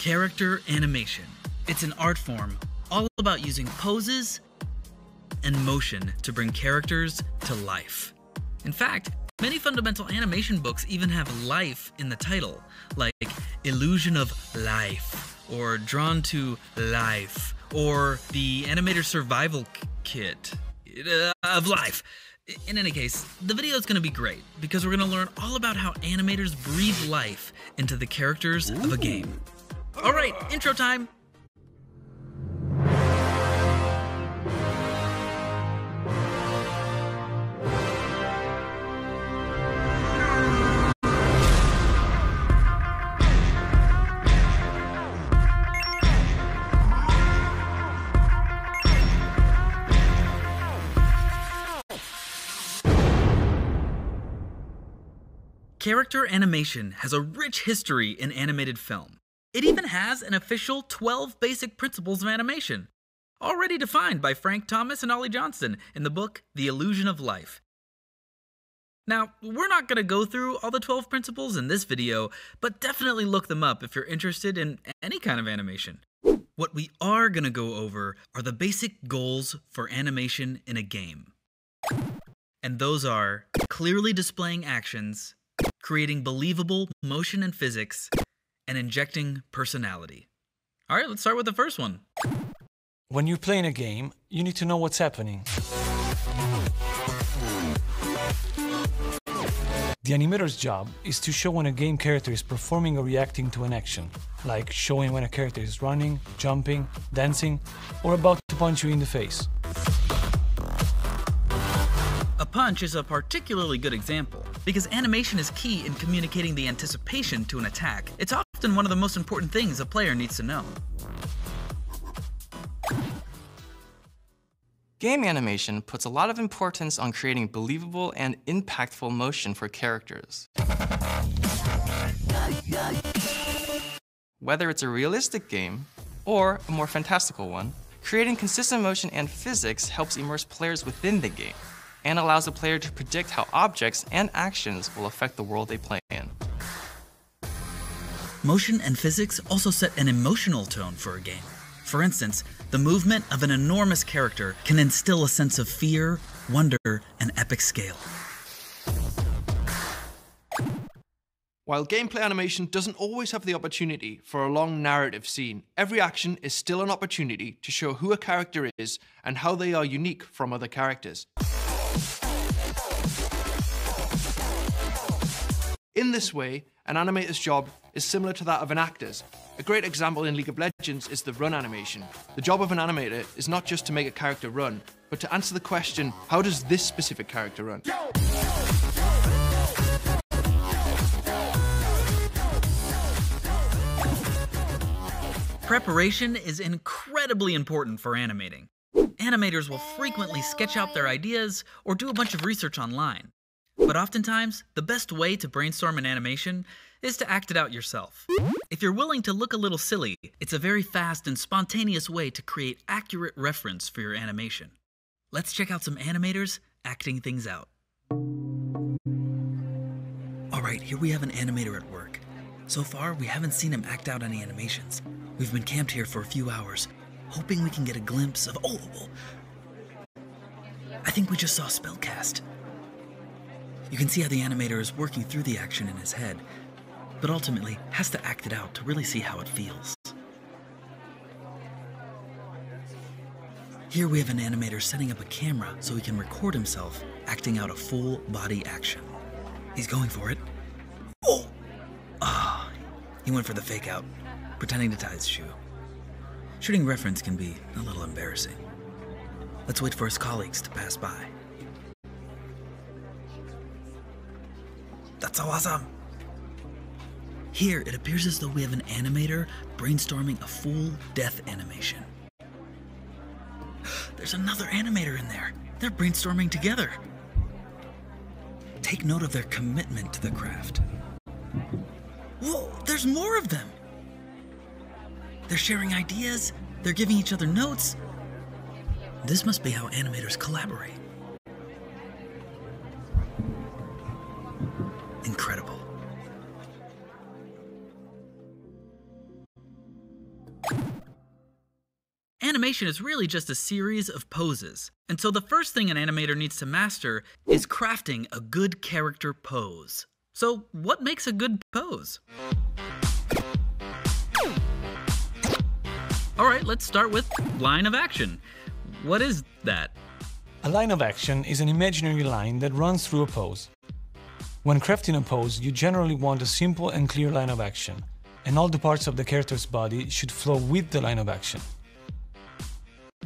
Character animation. It's an art form all about using poses and motion to bring characters to life. In fact, many fundamental animation books even have life in the title, like Illusion of Life, or Drawn to Life, or the Animator Survival Kit of Life. In any case, the video is going to be great because we're going to learn all about how animators breathe life into the characters of a game. All right, intro time. Character animation has a rich history in animated film. It even has an official 12 basic principles of animation, already defined by Frank Thomas and Ollie Johnston in the book The Illusion of Life. Now, we're not going to go through all the 12 principles in this video, but definitely look them up if you're interested in any kind of animation. What we are going to go over are the basic goals for animation in a game. And those are clearly displaying actions, creating believable motion and physics, and injecting personality. All right, let's start with the first one. When you're playing a game, you need to know what's happening. The animator's job is to show when a game character is performing or reacting to an action, like showing when a character is running, jumping, dancing, or about to punch you in the face. A punch is a particularly good example, because animation is key in communicating the anticipation to an attack. It's often one of the most important things a player needs to know. Game animation puts a lot of importance on creating believable and impactful motion for characters. Whether it's a realistic game or a more fantastical one, creating consistent motion and physics helps immerse players within the game and allows the player to predict how objects and actions will affect the world they play in. Motion and physics also set an emotional tone for a game. For instance, the movement of an enormous character can instill a sense of fear, wonder, and epic scale. While gameplay animation doesn't always have the opportunity for a long narrative scene, every action is still an opportunity to show who a character is and how they are unique from other characters. In this way, an animator's job is similar to that of an actor's. A great example in League of Legends is the run animation. The job of an animator is not just to make a character run, but to answer the question, how does this specific character run? Preparation is incredibly important for animating. Animators will frequently sketch out their ideas or do a bunch of research online. But oftentimes, the best way to brainstorm an animation is to act it out yourself. If you're willing to look a little silly, it's a very fast and spontaneous way to create accurate reference for your animation. Let's check out some animators acting things out. Alright, here we have an animator at work. So far, we haven't seen him act out any animations. We've been camped here for a few hours, hoping we can get a glimpse of... Oh! I think we just saw a spell cast. You can see how the animator is working through the action in his head, but ultimately has to act it out to really see how it feels. Here we have an animator setting up a camera so he can record himself acting out a full body action. He's going for it. Oh! Ah, he went for the fake out, pretending to tie his shoe. Shooting reference can be a little embarrassing. Let's wait for his colleagues to pass by. That's so awesome! Here, it appears as though we have an animator brainstorming a full death animation. There's another animator in there. They're brainstorming together. Take note of their commitment to the craft. Whoa, there's more of them! They're sharing ideas, they're giving each other notes. This must be how animators collaborate. Incredible. animation is really just a series of poses. And so the first thing an animator needs to master is crafting a good character pose. So what makes a good pose? Alright, let's start with line of action. What is that? A line of action is an imaginary line that runs through a pose. When crafting a pose, you generally want a simple and clear line of action, and all the parts of the character's body should flow with the line of action.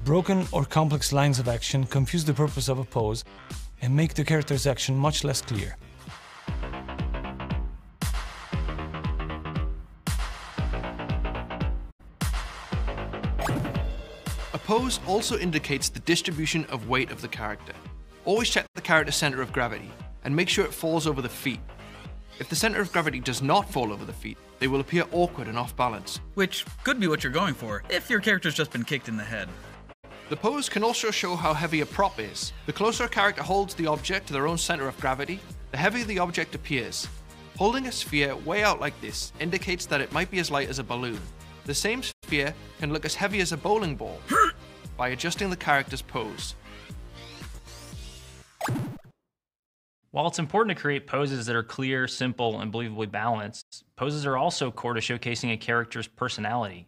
Broken or complex lines of action confuse the purpose of a pose and make the character's action much less clear. A pose also indicates the distribution of weight of the character. Always check the character's center of gravity and make sure it falls over the feet. If the center of gravity does not fall over the feet, they will appear awkward and off balance. Which could be what you're going for, if your character's just been kicked in the head. The pose can also show how heavy a prop is. The closer a character holds the object to their own center of gravity, the heavier the object appears. Holding a sphere way out like this indicates that it might be as light as a balloon. The same sphere can look as heavy as a bowling ball by adjusting the character's pose. While it's important to create poses that are clear, simple, and believably balanced, poses are also core to showcasing a character's personality.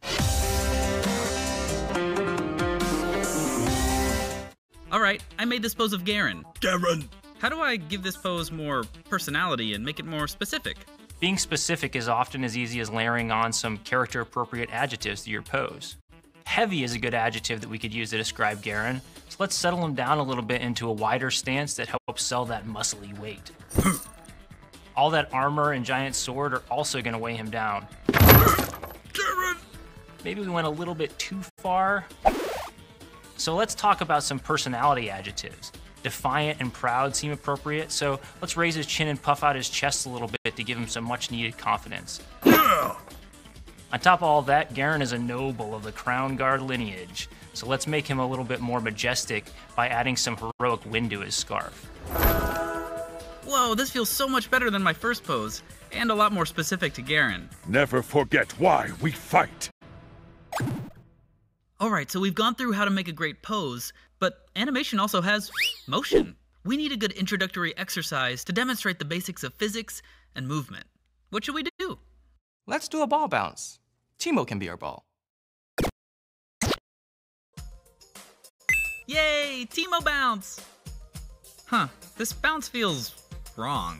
Alright, I made this pose of Garen. Garen! How do I give this pose more personality and make it more specific? Being specific is often as easy as layering on some character-appropriate adjectives to your pose. Heavy is a good adjective that we could use to describe Garen, so let's settle him down a little bit into a wider stance that helps sell that muscly weight. All that armor and giant sword are also going to weigh him down. Garen! Maybe we went a little bit too far. So let's talk about some personality adjectives. Defiant and proud seem appropriate, so let's raise his chin and puff out his chest a little bit to give him some much needed confidence. Yeah! On top of all that, Garen is a noble of the Crown Guard lineage, so let's make him a little bit more majestic by adding some heroic wind to his scarf. Whoa, this feels so much better than my first pose, and a lot more specific to Garen. Never forget why we fight. Alright, so we've gone through how to make a great pose, but animation also has motion. We need a good introductory exercise to demonstrate the basics of physics and movement. What should we do? Let's do a ball bounce. Timo can be our ball. Yay, Timo bounce! Huh, this bounce feels wrong.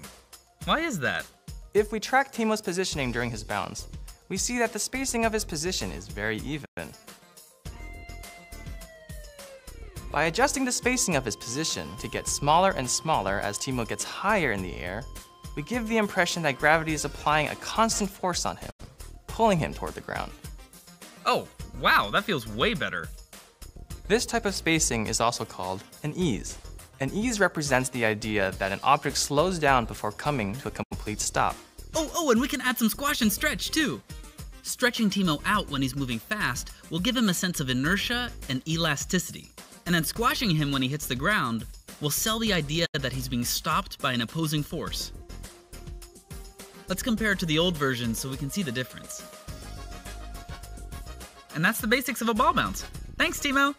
Why is that? If we track Timo's positioning during his bounce, we see that the spacing of his position is very even. By adjusting the spacing of his position to get smaller and smaller as Timo gets higher in the air, we give the impression that gravity is applying a constant force on him, pulling him toward the ground. Oh, wow, that feels way better. This type of spacing is also called an ease. An ease represents the idea that an object slows down before coming to a complete stop. Oh, and we can add some squash and stretch too. Stretching Timo out when he's moving fast will give him a sense of inertia and elasticity. And then squashing him when he hits the ground will sell the idea that he's being stopped by an opposing force. Let's compare it to the old version so we can see the difference. And that's the basics of a ball bounce. Thanks, Timo!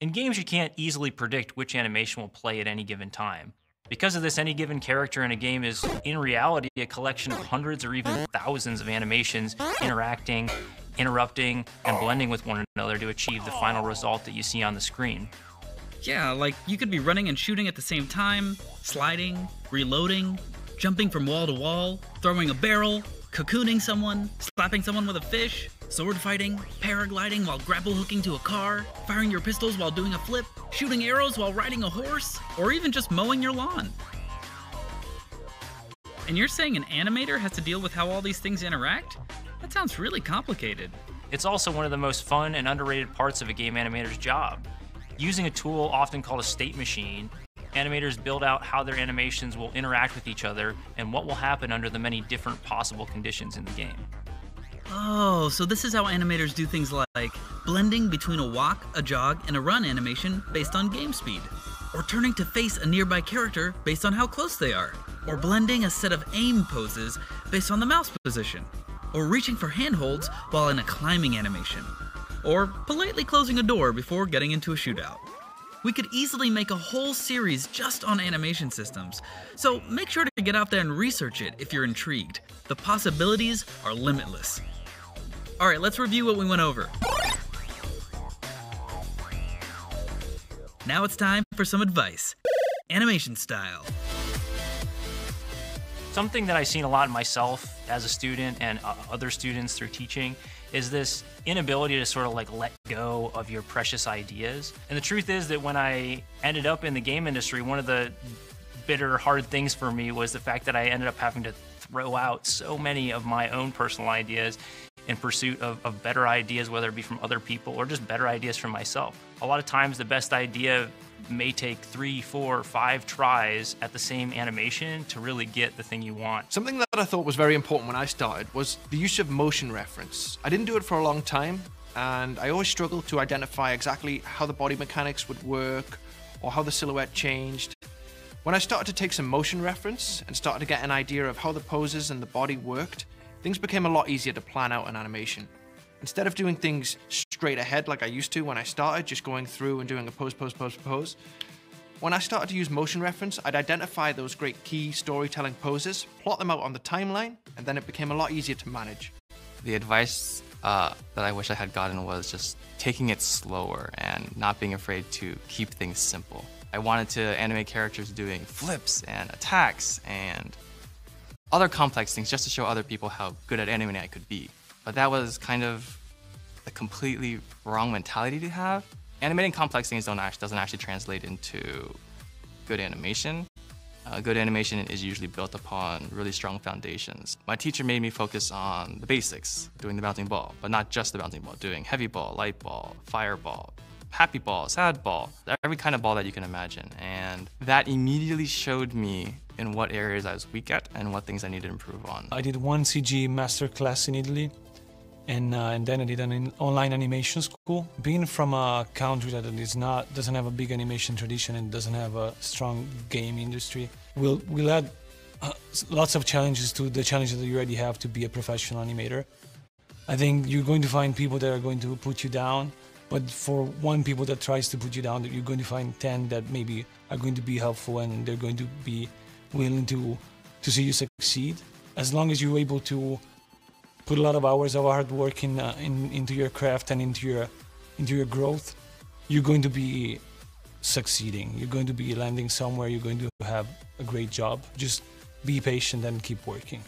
In games, you can't easily predict which animation will play at any given time. Because of this, any given character in a game is, in reality, a collection of hundreds or even thousands of animations interacting, interrupting, and blending with one another to achieve the final result that you see on the screen. Yeah, like you could be running and shooting at the same time, sliding, reloading, jumping from wall to wall, throwing a barrel, cocooning someone, slapping someone with a fish, sword fighting, paragliding while grapple hooking to a car, firing your pistols while doing a flip, shooting arrows while riding a horse, or even just mowing your lawn. And you're saying an animator has to deal with how all these things interact? That sounds really complicated. It's also one of the most fun and underrated parts of a game animator's job. Using a tool often called a state machine, animators build out how their animations will interact with each other and what will happen under the many different possible conditions in the game. Oh, so this is how animators do things like blending between a walk, a jog, and a run animation based on game speed, or turning to face a nearby character based on how close they are, or blending a set of aim poses based on the mouse position, or reaching for handholds while in a climbing animation, or politely closing a door before getting into a shootout. We could easily make a whole series just on animation systems, so make sure to get out there and research it if you're intrigued. The possibilities are limitless. Alright, let's review what we went over. Now it's time for some advice. Animation style. Something that I've seen a lot in myself as a student and other students through teaching is this inability to sort of like let go of your precious ideas. And the truth is that when I ended up in the game industry, one of the bitter, hard things for me was the fact that I ended up having to throw out so many of my own personal ideas in pursuit of better ideas, whether it be from other people or just better ideas from myself. A lot of times the best idea may take 3, 4, 5 tries at the same animation to really get the thing you want. Something that I thought was very important when I started was the use of motion reference. I didn't do it for a long time, and I always struggled to identify exactly how the body mechanics would work or how the silhouette changed. When I started to take some motion reference and started to get an idea of how the poses and the body worked, things became a lot easier to plan out an animation. Instead of doing things straight ahead like I used to when I started, just going through and doing a pose, when I started to use motion reference, I'd identify those great key storytelling poses, plot them out on the timeline, and then it became a lot easier to manage. The advice that I wish I had gotten was just taking it slower and not being afraid to keep things simple. I wanted to animate characters doing flips and attacks and other complex things just to show other people how good at animating I could be. But that was kind of a completely wrong mentality to have. Animating complex things doesn't actually translate into good animation. Good animation is usually built upon really strong foundations. My teacher made me focus on the basics, doing the bouncing ball, but not just the bouncing ball, doing heavy ball, light ball, fireball, happy ball, sad ball, every kind of ball that you can imagine. And that immediately showed me in what areas I was weak at and what things I needed to improve on. I did one CG masterclass in Italy, and then I did an online animation school. Being from a country that doesn't have a big animation tradition and doesn't have a strong game industry, we'll add lots of challenges to the challenges that you already have to be a professional animator. I think you're going to find people that are going to put you down, but for one people that tries to put you down, you're going to find 10 that maybe are going to be helpful and they're going to be willing to see you succeed. As long as you're able to put a lot of hours of hard work into your craft and into your growth, you're going to be succeeding. You're going to be landing somewhere. You're going to have a great job. Just be patient and keep working.